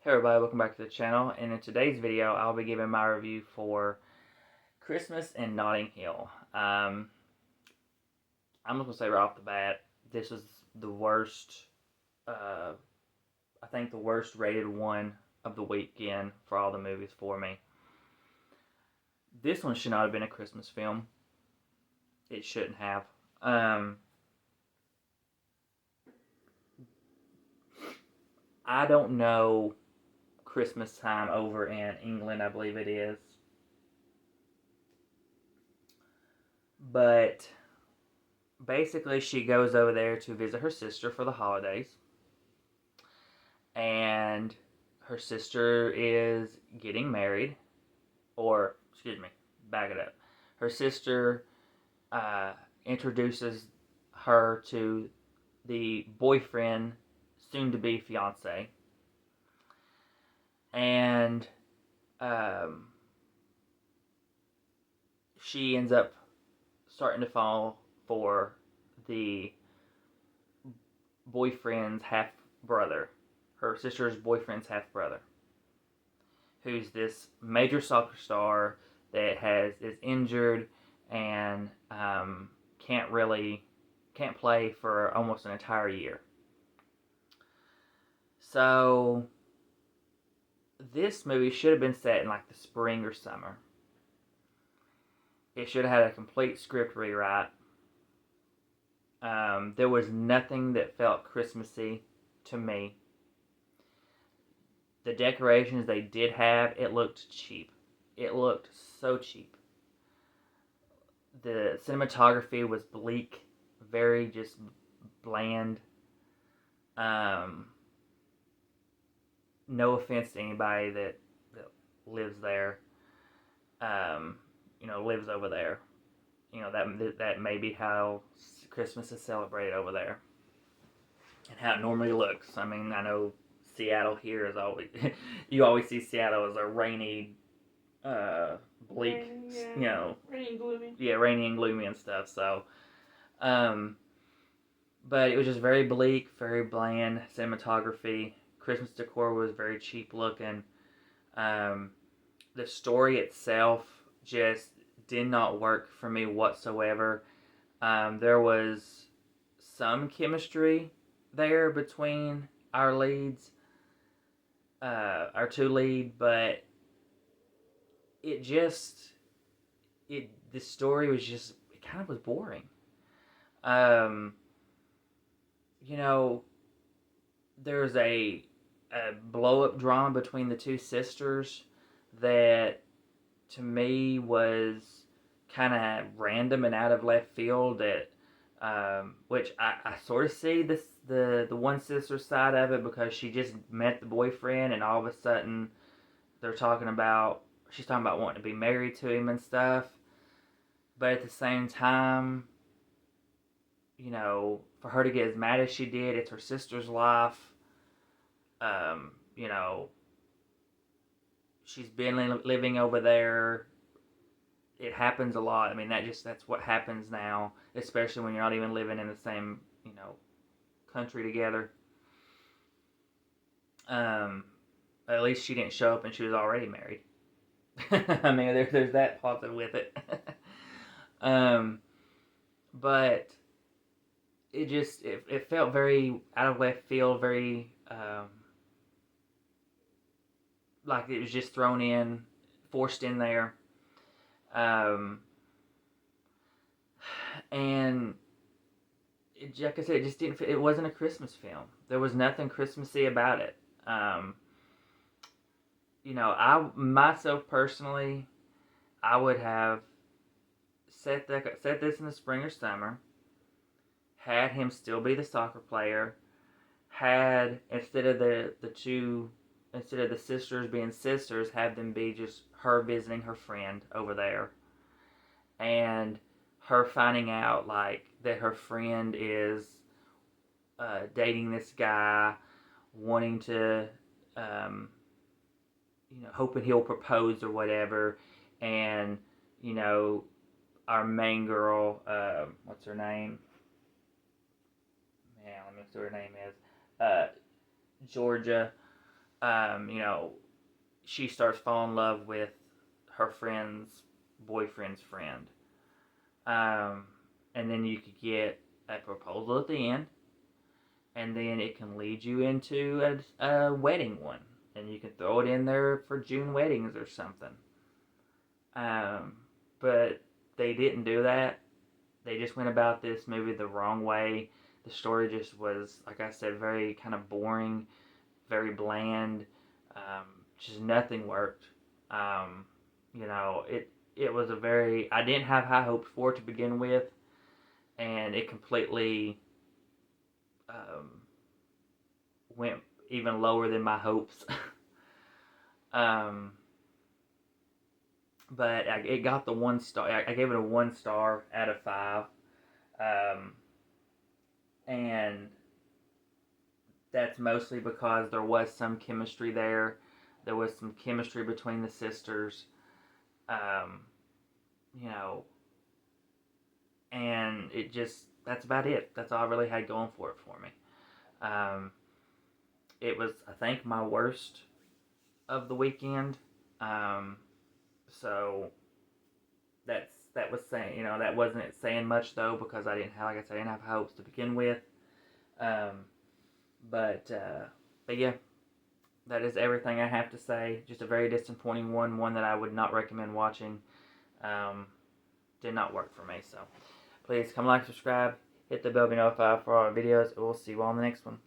Hey everybody, welcome back to the channel, and in today's video I'll be giving my review for Christmas in Notting Hill. I'm just going to say right off the bat, this was the worst, I think the worst rated one of the weekend for all the movies for me. This one should not have been a Christmas film. It shouldn't have. I don't know Christmas time over in England, I believe it is. But basically, she goes over there to visit her sister for the holidays. And her sister is getting married. Or, excuse me, back it up. Her sister introduces her to the boyfriend, soon to be fiance. And she ends up starting to fall for the boyfriend's half brother, her sister's boyfriend's half brother, who's this major soccer star that is injured and can't play for almost an entire year. So this movie should have been set in like the spring or summer. It should have had a complete script rewrite. There was nothing that felt Christmassy to me. The decorations they did have, it looked cheap. It looked so cheap. The cinematography was bleak, very just bland. No offense to anybody that lives there, lives over there. That may be how Christmas is celebrated over there, and how it normally looks. I mean, I know Seattle here is always you always see Seattle as a rainy, bleak, rainy, yeah. Rainy and gloomy. Yeah, rainy and gloomy and stuff. So, but it was just very bleak, very bland cinematography. Christmas decor was very cheap looking. The story itself just did not work for me whatsoever. There was some chemistry there between our leads, our two lead, but the story was just, it kind of was boring. Um, there's a blow up drama between the two sisters that to me was kind of random and out of left field. That which I sort of see the one sister's side of it, because she just met the boyfriend and all of a sudden she's talking about wanting to be married to him and stuff. But at the same time, for her to get as mad as she did, it's her sister's life. Um, you know, she's been living over there. It happens a lot. I mean, that's what happens now, especially when you're not even living in the same, country together. At least she didn't show up and she was already married. I mean, there's that positive with it. But it felt very out of left field, very like it was just thrown in, forced in there. And like I said, it just didn't fit. It wasn't a Christmas film. There was nothing Christmassy about it. I myself personally, I would have set this in the spring or summer. Had him still be the soccer player. Had instead of the sisters being sisters, have them be just her visiting her friend over there, and her finding out like that her friend is dating this guy, wanting to, hoping he'll propose or whatever, and our main girl, what's her name? Man, let me see what her name is. Georgia. you know, she starts falling in love with her friend's boyfriend's friend. And then you could get a proposal at the end, and then it can lead you into a wedding one, and you can throw it in there for June weddings or something. But they didn't do that. They just went about this movie the wrong way. The story just was, like I said, very kind of boring, very bland. Just nothing worked. You know, it was a very. I didn't have high hopes for it to begin with, and it completely went even lower than my hopes. um, but it got the 1 star. I gave it a 1 star out of 5, and that's mostly because there was some chemistry there. There was some chemistry between the sisters, you know, and that's about it. That's all I really had going for it for me. It was, I think, my worst of the weekend. So that was saying, you know, that wasn't saying much though, because I didn't have, like I said, I didn't have hopes to begin with. But yeah, that is everything I have to say. Just a very disappointing one that I would not recommend watching. Did not work for me. So please come like, subscribe, hit the bell, be notified for all our videos. We'll see you all in the next one.